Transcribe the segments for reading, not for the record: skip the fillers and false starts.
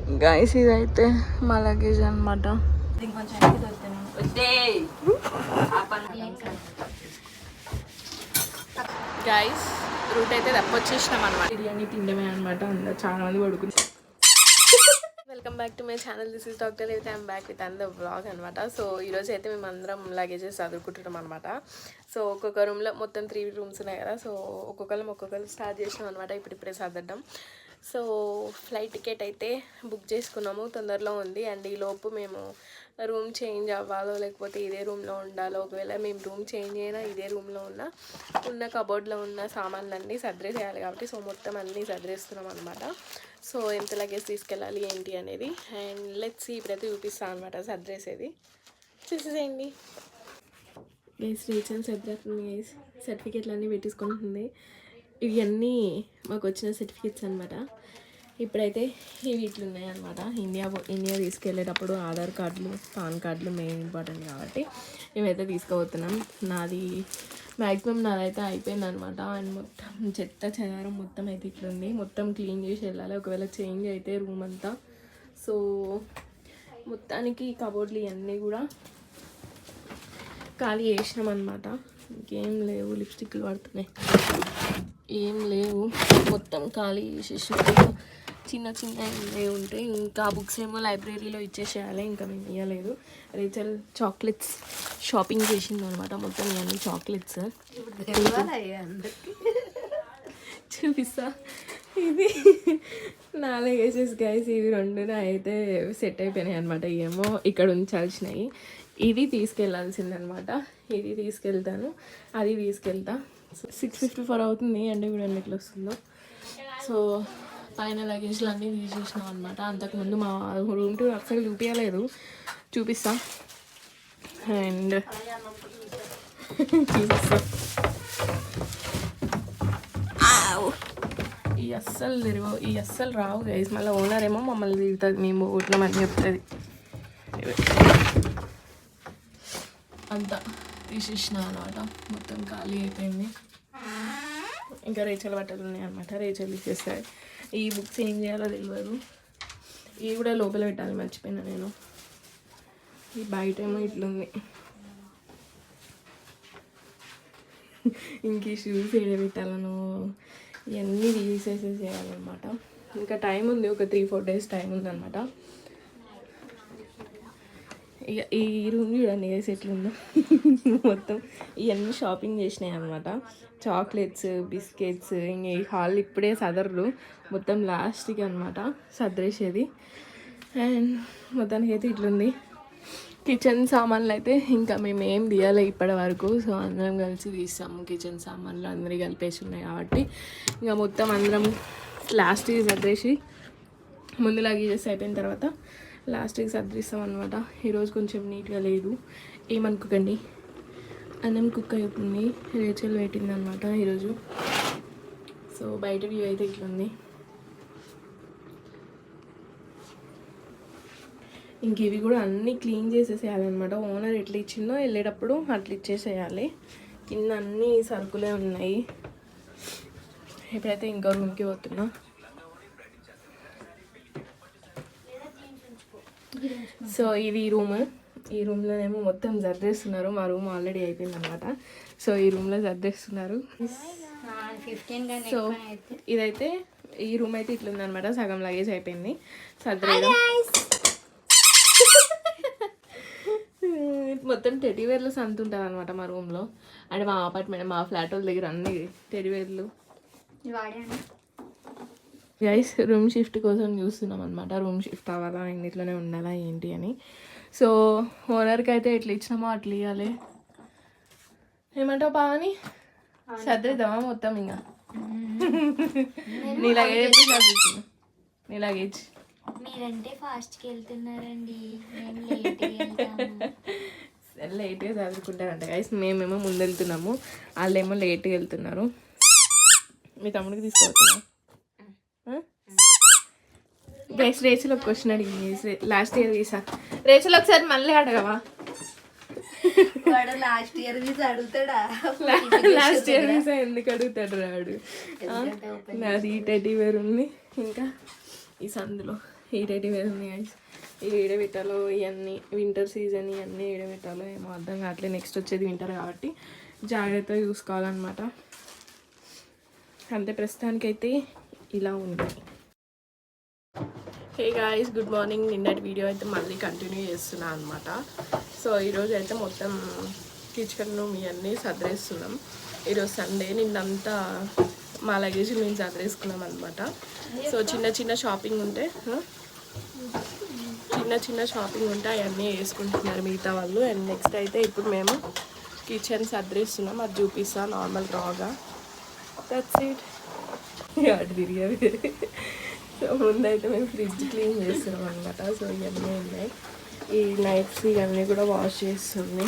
Guys ఇదైతే మా luggage అనమాట. గైస్ రూట్ అయితే తప్పొచ్చేసినాం అనమాట. బిర్యానీ తిండమే అనమాట. అందరు చాలా మంది పడుకున్నారు. Welcome back to my channel. This is doctor అయితే ఐమ్ బ్యాక్ విత్ అందర్ వ్లాగ్ అనమాట. సో ఈరోజు అయితే మేము అందరం లగేజెస్ చదువుకుంటున్నాం అనమాట. సో ఒక్కొక్క రూమ్లో మొత్తం 3 రూమ్స్ ఉన్నాయి కదా. సో ఒక్కొక్కరు స్టార్ట్ చేసినాం అనమాట. ఇప్పుడిప్పుడే చదవడం. సో ఫ్లైట్ టికెట్ అయితే బుక్ చేసుకున్నాము, తొందరలో ఉంది. అండ్ ఈలోపు మేము రూమ్ చేంజ్ అవ్వాలో లేకపోతే ఇదే రూమ్లో ఉండాలో, ఒకవేళ మేము రూమ్ చేంజ్ అయినా ఇదే రూమ్లో ఉన్న కబోర్డ్లో ఉన్న సామాన్లన్నీ సర్దేసేయాలి కాబట్టి సో మొత్తం అన్నీ సర్దేస్తున్నాం అనమాట. సో ఎంత లగేజ్ తీసుకెళ్ళాలి ఏంటి అనేది అండ్ లెట్స్ సీ. ఇప్పుడైతే చూపిస్తాను అనమాట సర్దేసేది. చూసేసేయండి. గైస్ రీచెల్ సర్దేస్తుంది. గైస్ సర్టిఫికెట్లు అన్నీ పెట్టించుకుంటుంది. ఇవన్నీ మాకు వచ్చిన సర్టిఫికెట్స్ అనమాట. ఇప్పుడైతే ఇవి ఇట్లా ఉన్నాయి అనమాట. ఇండియా తీసుకెళ్ళేటప్పుడు ఆధార్ కార్డులు, పాన్ కార్డులు మెయిన్ ఇంపార్టెంట్ కాబట్టి మేమైతే తీసుకుపోతున్నాం. నాది మ్యాక్సిమం నాదైతే అయిపోయింది అనమాట. అండ్ మొత్తం చెత్త చెదారం మొత్తం అయితే ఇట్లుంది. మొత్తం క్లీన్ చేసి వెళ్ళాలి ఒకవేళ చేంజ్ అయితే రూమ్ అంతా. సో మొత్తానికి కబోర్డ్లు ఇవన్నీ కూడా ఖాళీ చేసినాం అనమాట. ఇంకేం లేవు. లిప్స్టిక్లు పడుతున్నాయి, ఏం లేవు. మొత్తం ఖాళీ చేసేసినట్టు చిన్న ఉంటాయి. ఇంకా బుక్స్ ఏమో లైబ్రరీలో ఇచ్చేసేయాలి. ఇంకా మేము ఇవ్వలేదు. రేచల్ చాక్లెట్స్ షాపింగ్ చేసింది అనమాట. మొత్తం ఇవన్నీ చాక్లెట్స్ చూపిస్తా. ఇది నా లగేజెస్ గైస్. ఇవి 2 అయితే సెట్ అయిపోయినాయి అనమాట. ఏమో ఇక్కడ ఉంచాల్సినాయి. ఇది తీసుకెళ్లాల్సిందనమాట. ఇది తీసుకెళ్తాను, అది తీసుకెళ్తా. 654 అవుతుంది. అండ్ ఇప్పుడు ఎన్నిట్లు వస్తుందో. సో పైన లగేజ్లు అన్నీ తీసేసినాం అనమాట. అంతకుముందు మా రూమ్ టూర్ అసలు చూపించలేదు, చూపిస్తా. అండ్ చూపిస్తా. ఈ అస్సలు రావు గైస్. మళ్ళీ ఓనర్ ఏమో మమ్మల్ని తిడుతుంది, మేము పోతున్నామని చెప్తుంది. అంతా తీసేసిన అనమాట. మొత్తం ఖాళీ అయిపోయింది. ఇంకా రేచల్ బట్టలు ఉన్నాయి అనమాట. రేచల్ తీసేస్తాయి. ఈ బుక్స్ ఏం చేయాలో తెలియదు. ఇవి కూడా లోపల పెట్టాలి, మర్చిపోయినా నేను. ఈ బయట ఏమో ఇట్లుంది. ఇంక ఈ షూస్ ఏడ పెట్టాలను ఇవన్నీ తీసేసేయాలన్నమాట. ఇంకా టైం ఉంది, ఒక 3-4 డేస్ టైం ఉందన్నమాట. ఇక ఈ రూమ్ చూడండి వేసి ఎట్లుందో. మొత్తం ఇవన్నీ షాపింగ్ చేసినాయి అనమాట. Chocolates, biscuits. ఇంక ఈ హాల్ ఇప్పుడే సదర్లు మొత్తం లాస్ట్కి అనమాట సర్దేసేది. అండ్ మొత్తానికి అయితే ఇట్లుంది. కిచెన్ సామాన్లు అయితే ఇంకా మేము ఏం తీయాలి ఇప్పటి వరకు. సో అందరం కలిసి తీస్తాము. కిచెన్ సామాన్లు అందరి కలిపేసి ఉన్నాయి కాబట్టి ఇంకా మొత్తం అందరం లాస్ట్కి సర్దేసి ముందు లగేజెస్ అయిపోయిన తర్వాత లాస్ట్కి సర్దిస్తాం అనమాట. ఈరోజు కొంచెం నీట్గా లేదు, ఏమనుకోకండి. అన్నం కుక్ అవుతుంది. రేచల్ పెట్టింది అనమాట ఈరోజు. సో బయట వ్యూ అయితే ఇట్లుంది. ఇంక ఇవి కూడా అన్నీ క్లీన్ చేసేసేయాలన్నమాట. ఓనర్ ఎట్లా ఇచ్చిందో వెళ్ళేటప్పుడు అట్లా ఇచ్చేసేయాలి. కింద అన్నీ సరుకులే ఉన్నాయి. ఇప్పుడైతే ఇంకో రూమ్కి పోతున్నా. సో ఇది ఈ రూమ్లోనేమో మొత్తం సర్దేస్తున్నారు. మా రూమ్ ఆల్రెడీ అయిపోయింది అనమాట. సో ఈ రూమ్లో సర్దేస్తున్నారు. సో ఇదైతే ఈ రూమ్ అయితే ఇట్లుందనమాట. సగం లగేజ్ అయిపోయింది సర్దేయడం. మొత్తం టెడ్డీవేర్లు సంత ఉంటుంది అనమాట మా రూమ్లో. అంటే మా అపార్ట్మెంట్, మా ఫ్లాట్ వాళ్ళ దగ్గర అన్ని టెడ్డీవేర్లు. గైస్ రూమ్ షిఫ్ట్ కోసం చూస్తున్నాం అనమాట. రూమ్ షిఫ్ట్ అవ్వాలా, ఇంట్లోనే ఉండాలా ఏంటి అని. సో ఓనర్కి అయితే ఎట్లా ఇచ్చినామో అట్లా ఇవ్వాలి. ఏమంటావు పావని? సర్దేద్దామా మొత్తం? ఇంకా నీ లగేజ్ చదువుతున్నా. నీ లగేజ్ మీరంటే ఫాస్ట్కి వెళ్తున్నారండి, లేట్గా చదువుకుంటారంట గైస్. మేమేమో ముందు వెళ్తున్నాము, వాళ్ళేమో లేట్గా వెళ్తున్నారు. మీ తమ్ముడికి తీసుకోవచ్చున్నా గైస్. రేచల్ ఒక క్వశ్చన్ అడిగింది లాస్ట్ ఇయర్ తీసా. రేచల్ ఒకసారి మళ్ళీ అడగవా? లాస్ట్ ఇయర్ వీసా అడుగుతాడా? లాస్ట్ ఇయర్ వీసా ఎందుకు అడుగుతాడు రాడు? నాది టెడ్డీవేర్ ఉంది. ఇంకా ఈ సందులో ఈడేటివి ఉన్నాయి ఏడ పెట్టాలో ఇవన్నీ వింటర్ సీజన్ ఇవన్నీ ఏడ పెట్టాలో ఏమో అర్థం కావట్లేదు. నెక్స్ట్ వచ్చేది వింటర్ కాబట్టి జాగ్రత్తగా చూసుకోవాలన్నమాట. అంతే, ప్రస్తుతానికైతే ఇలా ఉంది. Hey guys, good morning. నిన్నటి వీడియో అయితే మళ్ళీ కంటిన్యూ చేస్తున్నాను అనమాట. సో ఈరోజు అయితే మొత్తం కిచెన్ రూమ్ ఇవన్నీ సర్దేస్తున్నాం. ఈరోజు సండే, నిన్నంతా మా లగేజ్ మేము సర్దేసుకున్నాం అనమాట. సో చిన్న చిన్న షాపింగ్ ఉంటే అవన్నీ వేసుకుంటున్నారు మిగతా వాళ్ళు. అండ్ నెక్స్ట్ అయితే ఇప్పుడు మేము కిచెన్ సర్దేస్తున్నాం, అది చూపిస్తా నార్మల్ రాగా. That's it. అటు తిరిగేది. సో ముందైతే మేము ఫ్రిడ్జ్ క్లీన్ చేస్తున్నాం అనమాట. సో ఇవన్నీ ఉన్నాయి, ఈ నైట్స్ ఇవన్నీ కూడా వాష్ చేస్తుంది.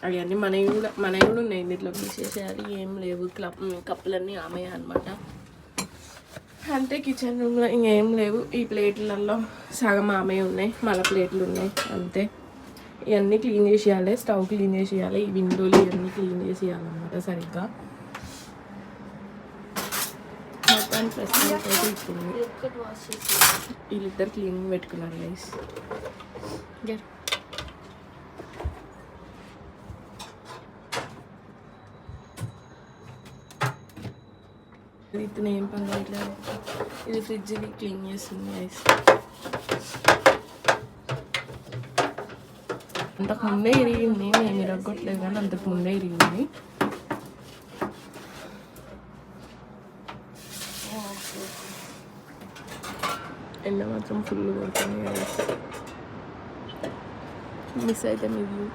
అవన్నీ మనవి కూడా ఉన్నాయి, ఇందులో తీసేసేయాలి. ఏం లేవు, కప్పులన్నీ ఆమె అనమాట. అంతే, కిచెన్ రూమ్లో ఇంకేం లేవు. ఈ ప్లేట్లలో సగం ఆమె ఉన్నాయి, మళ్ళీ ప్లేట్లు ఉన్నాయి. అంతే, ఇవన్నీ క్లీన్ చేసేయాలి, స్టవ్ క్లీన్ చేసేయాలి, ఈ విండోలు ఇవన్నీ క్లీన్ చేసేయాలన్నమాట సరిగ్గా. మొత్తానికి ప్రస్తుతానికి అయితే ఇప్పుడు వీళ్ళిద్దరు క్లీనింగ్ పెట్టుకున్నారు గైస్. ఇతను ఏం పని చేయట్లేదు, ఇది ఫ్రిడ్జ్ క్లీన్ చేస్తుంది గైస్. అంతకుముందే ఇరిగింది, మేము ఇరగొట్టలేదు కానీ అంతకుముందే ఇరిగింది. ఎండ మాత్రం ఫుల్ కొడుతుంది గైస్. మిస్ అయితే మీరు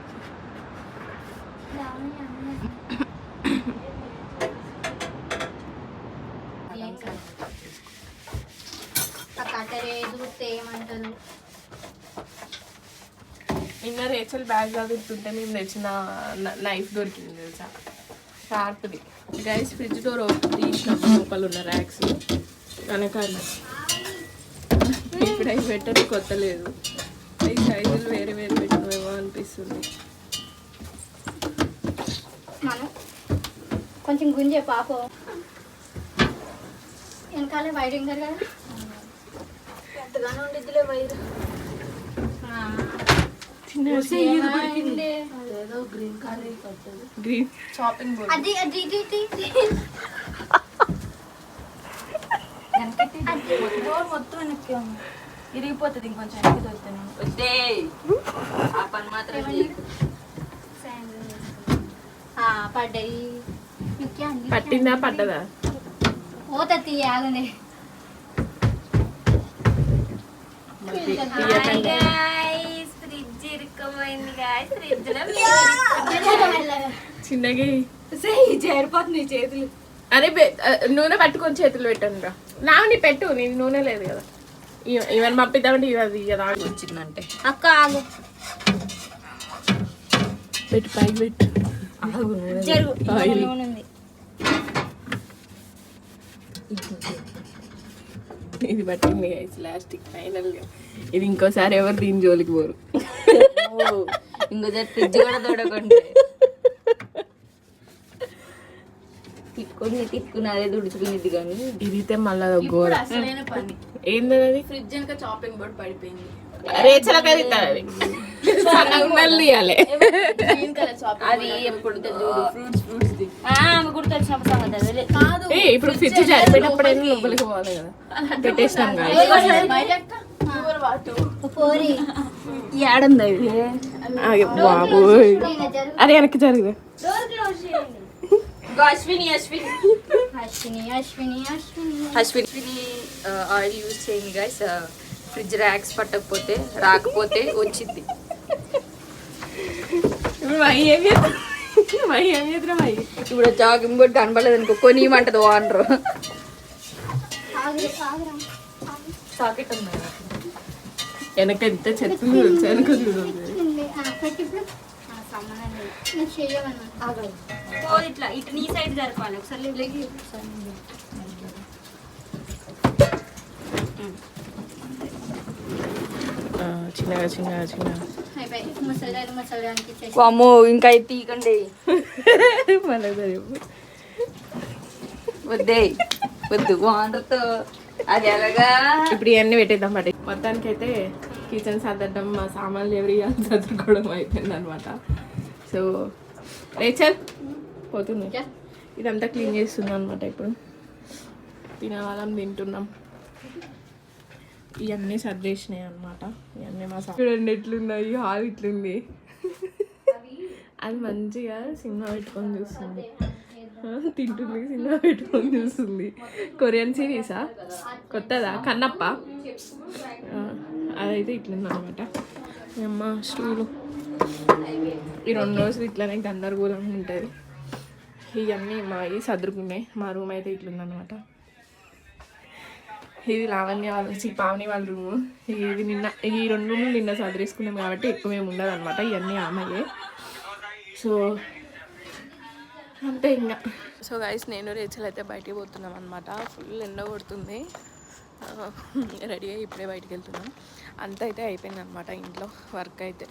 నిన్న రేచల్ బ్యాగ్ చదువుతుంటే మేము తెచ్చిన నైఫ్ దొరికింది తెలుసా, షార్ప్ది గైస్. ఫ్రిడ్జ్ డోర్ తీసినప్పుడు లోపల ఉన్న ర్యాక్స్ వెనకాల. ఇప్పుడు అవి పెట్టని కొత్త లేదు, అవి సైజులు వేరే వేరే పెట్టినవేమో అనిపిస్తుంది. కొంచెం గుంజే పాప వెనకాలే వైరింగ్ కదా, ఎంతగానో ఉండిద్దిలే wire. Green shopping board door మొత్తం వెనక్కి ఉంది, ఇరిగిపోతుంది. ఇంకొంచెం వెనక్కి దొరుకుతాను ఆ పని మాత్రం పడ్డాయి. పట్టిందా పడ్డదా పోతుంది ఆగనే. ఫ్రిడ్జ్ ఇరుక్కుపోయింది గాయ్స్, ఫ్రిడ్జ్ చిన్నగా చేరిపోతుంది చేతులు. అరే నూనె పట్టుకొని చేతులు పెట్టండి రా. నాని పెట్టు, నేను నూనె లేదు కదా. ఇవన్నీ పంపిద్దామంటే ఇవి కదా వచ్చిందంటే. అక్క ఆగు, పెట్టు పైకి పెట్టు. ఇది పట్టింది గైస్ ప్లాస్టిక్ ఫైనల్గా. ఇది ఇంకోసారి ఎవరు దీని జోలికి పోరు. ఇంకోసారి ఫ్రిడ్జ్ కూడా తోడకండి. తిప్పుకుని అదే తుడుచుకునేది కానీ ఇదితే మళ్ళీ గోర. ఏంది అది? ఫ్రిడ్జ్ ఇంకా చాపింగ్ బోర్డ్ పడిపోయింది. రేచలకి అది తీయాలి. అది ఎప్పుడు గుర్తొచ్చినప్పుడు ఇప్పుడు ఫ్రిడ్జ్ జరిపోయినప్పుడు లోపలికి పోవాలి కదా, పెట్టేసినాం ఏడుంది బాబు. అరే వెనక్కి జరుగు. అశ్విని ఆయిల్ యూజ్ చేయండి గైస్. ఫ్రిడ్జ్ ర్యాక్స్ పట్టకపోతే రాకపోతే వచ్చింది. ఇప్పుడు జాగింగ్ బోర్డు కనపడలేదు అనుకో, కొనియమంటది ఓనరు. సాకెట్ ఉంది వెనక ఎంత చెత్త వెనక ఇట్లా ఇటు నీ సైడ్ జరపాలి ఒకసారి. చిన్నగా చిన్నగా చిన్నగా అమ్మో ఇంకా తీయకండి. మళ్ళీ వద్దే వద్దు వాండర్తో అది ఎలాగా ఇప్పుడు ఇవన్నీ పెట్టేద్దాం బట్ మొత్తానికి అయితే కిచెన్ సర్దడం మా సామాన్లు ఎవరి సర్దుకోవడం అయిపోయింది అనమాట. సో రేచల్ పోతుంది, ఇదంతా క్లీన్ చేస్తున్నాం అనమాట. ఇప్పుడు తినే వాళ్ళం తింటున్నాం. ఇవన్నీ సర్దేసినాయి అనమాట. ఇవన్నీ మా చూడండి ఎట్లున్నాయి, హాల్ ఇట్లుంది. అది మంచిగా సినిమా పెట్టుకొని చూస్తుంది, తింటుంది, సినిమా పెట్టుకొని చూస్తుంది. కొరియన్ సిరీసా కొత్తదా కన్నప్ప, అదైతే ఇట్లుంది అనమాట. అమ్మ స్టూలు ఈ 2 రోజులు ఇట్లనే గందరగోళం ఉంటుంది. ఇవన్నీ మావి సదురుకున్నాయి. మా రూమ్ అయితే ఇట్లుందనమాట. ఇది లావణ్య వాళ్ళ పావని వాళ్ళ రూము. ఇది నిన్న ఈ 2 రూములు నిన్న సదిరేసుకున్నాం కాబట్టి ఎక్కువ ఏమి ఉండదు అనమాట. ఇవన్నీ ఆమెయే. సో అంతే ఇంకా. సో గైస్ నేను రేచల్ అయితే బయటికి పోతున్నాం అనమాట. ఫుల్ ఎండ కొడుతుంది. రెడీ అయ్యి ఇప్పుడే బయటికి వెళ్తున్నాం. అంత అయితే అయిపోయింది అనమాట ఇంట్లో వర్క్ అయితే.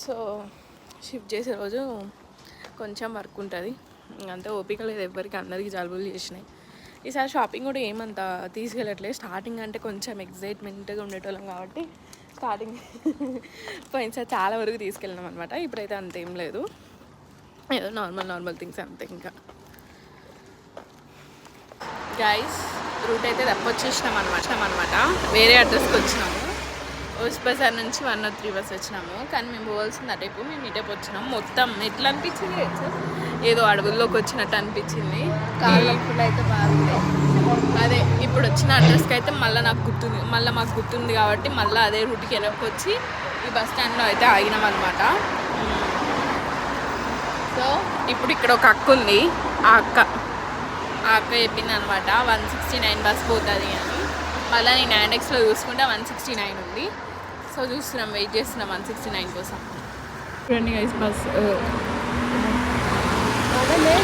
సో షిఫ్ట్ చేసే రోజు కొంచెం వర్క్ ఉంటుంది. అంతే ఓపిక లేదు ఎవరికి, అందరికీ జలుబులు చేసినాయి. ఈసారి షాపింగ్ కూడా ఏమంతా తీసుకెళ్ళట్లేదు. స్టార్టింగ్ అంటే కొంచెం ఎగ్జైట్మెంట్గా ఉండేటోళ్ళం కాబట్టి స్టార్టింగ్ పోయినసారి చాలా వరకు తీసుకెళ్ళినాం అనమాట. ఇప్పుడైతే అంతేం లేదు, ఏదో నార్మల్ థింగ్స్ అంతే. ఇంకా గైస్ రూట్ అయితే తప్పొచ్చేసినాం అనమాట. వేరే అడ్రస్కి వచ్చినాము. ఓస్ బజార్ నుంచి 103 బస్ వచ్చినాము. కానీ మేము పోవాల్సింది అటేపు, మేము ఇటేపు వచ్చినాము. మొత్తం ఎట్లా అనిపించింది, ఏదో అడవుల్లోకి వచ్చినట్టు అనిపించింది. కాళ్ళప్పుడు అయితే బాగుంది. అదే ఇప్పుడు వచ్చిన అడ్రస్కి అయితే మళ్ళీ మాకు గుర్తుంది కాబట్టి మళ్ళీ అదే రూట్కి వెనక్కి వచ్చి ఈ బస్ స్టాండ్లో అయితే ఆగినాం అనమాట. సో ఇప్పుడు ఇక్కడ ఒక అక్క ఉంది. ఆ అక్క చెప్పింది అనమాట 169 బస్ పోతుంది అని. మళ్ళీ నేను యాండెక్స్లో చూసుకుంటే 169 ఉంది. సో చూస్తున్నాం, వెయిట్ చేస్తున్నాం 169 కోసం. చూడండి గైస్ బస్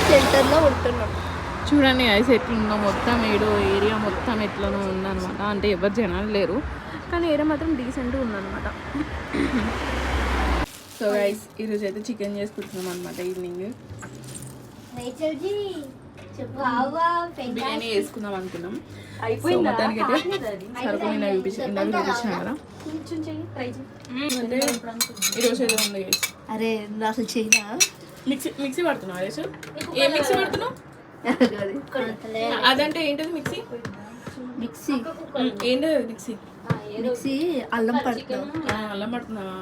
సెంటర్లో ఉంటున్నాం. చూడండి గైస్ ఎట్లుందో, మొత్తం ఏరియా మొత్తం ఎట్లనో ఉందన్నమాట. అంటే ఎవరు జనాలు లేరు కానీ ఏరియా మాత్రం డీసెంట్గా ఉందన్నమాట. సో గైస్ ఈరోజు అయితే చికెన్ చేసుకుంటున్నాం అనమాట. ఈవినింగ్ బిర్యానీ వేసుకుందాం అనుకున్నాం. మొత్తానికి అయితే సరుకు నేను చూపించాను కదా. అంటే ఈరోజు ఏదో ఉంది గైస్. అరే అసలు చేయనా మిక్సీ పడుతున్నావు అదే సార్? ఏ మిక్సీ పడుతున్నావు? అదంటే ఏంటది మిక్సీ? మిక్సీ ఏంటది అది మిక్సీ? మిక్సీ అల్లం పడుతున్నావు. అల్లం పడుతున్నావా?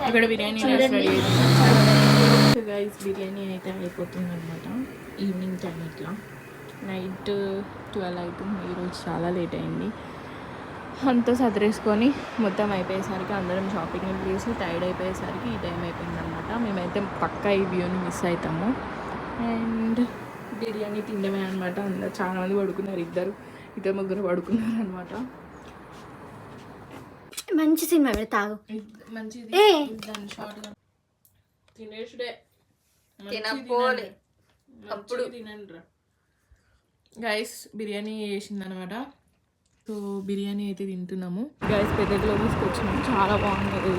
అక్కడ బిర్యానీ రెడీ అయిపోయింది గైస్. బిర్యానీ అయితే అయిపోతుంది అనమాట. ఈవినింగ్ టైం ఇట్లా నైట్ 12 అవుతుంది. ఈరోజు చాలా లేట్ అయింది. అంతా సదిరేసుకొని మొత్తం అయిపోయేసరికి అందరం షాపింగ్ చేసి టైర్డ్ అయిపోయేసరికి ఈ టైం అయిపోయింది అనమాట. మేమైతే పక్కా ఈ వ్యూని మిస్ అవుతాము. అండ్ బిర్యానీ తినడమే అనమాట. అందరు చాలా మంది పడుకున్నారు, ఇద్దరు ముగ్గురు పడుకున్నారు అనమాట. మంచి సినిమా పెడతాగు. మంచిది తినేసుడే తినపోలే అప్పుడు తినండి గైస్. బిర్యానీ చేసిందనమాట. సో బిర్యానీ అయితే తింటున్నాము గైస్. పెద్దలో తీసుకొచ్చినాము, చాలా బాగుంది.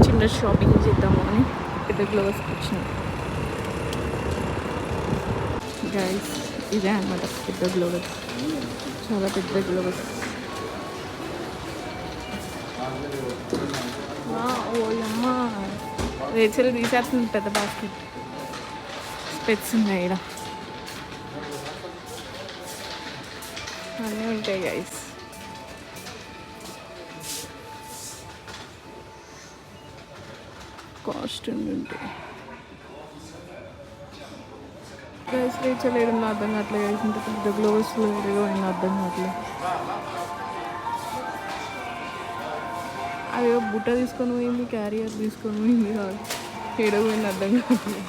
చిన్న షాపింగ్ చేద్దాము అని పెద్ద గ్లోవ్స్ వచ్చినాం గైస్. ఇదే అనమాట పెద్ద గ్లోవ్స్, చాలా పెద్ద గ్లోవ్స్. ఓ అమ్మ రేచలు తీసేస్తుంది పెద్ద బాస్కెట్. స్పెట్స్ ఉన్నాయి ఇక్కడ, అన్నీ ఉంటాయి గైస్. కాస్ట్ ఉంటాయి గైస్. రేచల్ ఏడుందో అర్థం కావట్లేదు గైస్. ఇంత పెద్ద గ్లోవ్స్లో ఏదో అయిందో అర్థం కావట్లేదు. అదే బుట్ట తీసుకొని పోయింది, క్యారియర్ తీసుకొని పోయింది, కాదు ఏడో పోయింది అర్థం కావట్లేదు.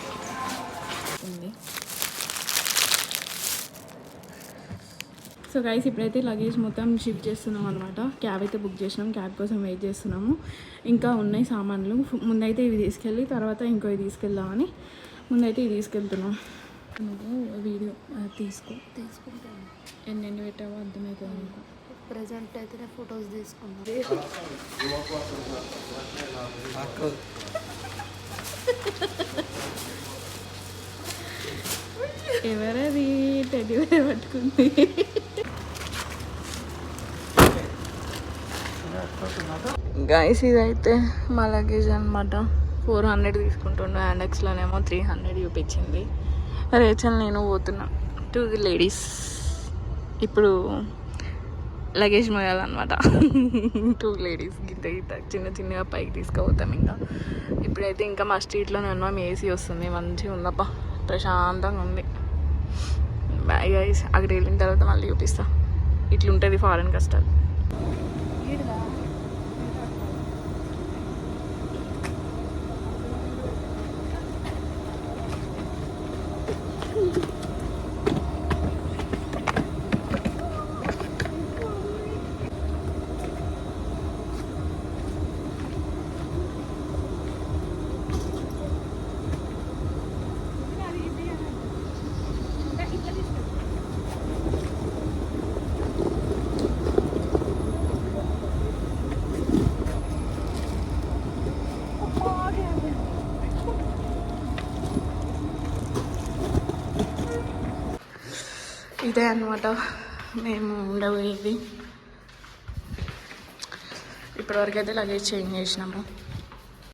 సో గైస్ ఇప్పుడైతే లగేజ్ మొత్తం షిఫ్ట్ చేస్తున్నాం అనమాట. క్యాబ్ అయితే బుక్ చేసినాం, క్యాబ్ కోసం వెయిట్ చేస్తున్నాము. ఇంకా ఉన్నాయి సామాన్లు. ముందైతే ఇవి తీసుకెళ్ళి తర్వాత ఇంకో ఇవి తీసుకెళ్దామని ముందైతే ఇవి తీసుకెళ్తున్నాం. నువ్వు వీడియో తీసుకుంటాను. ఎన్ని పెట్టావో అర్థమవుతుంది నీకు. ప్రజెంట్ అయితే ఫొటోస్ తీసుకున్నాను. ఎవరది టెడ్డీ బేర్ పట్టుకుంది? గైస్ ఇదైతే మా లగేజ్ అనమాట. 400 తీసుకుంటుండే, హ్యాండెక్స్లోనేమో 300 చూపించింది. రేచల్ నేను పోతున్నా టు ది లేడీస్. ఇప్పుడు లగేజ్ మోయాలన్నమాట. 2 లేడీస్ గిట్ట గిట్ట చిన్న చిన్నగా పైకి తీసుకుపోతాం. ఇంకా ఇప్పుడైతే ఇంకా మా స్ట్రీట్లోనే ఉన్నాం. ఏసీ వస్తుంది, మంచిగా ఉందప్ప, ప్రశాంతంగా ఉంది. బాయ్ గైస్, అక్కడికి వెళ్ళిన తర్వాత మళ్ళీ చూపిస్తా. ఇట్లుంటుంది ఫారెన్ కష్టాలు. ఇదే అనమాట మేము ఉండబోయేది. ఇప్పటివరకు అయితే లగేజ్ చేంజ్ చేసినాము.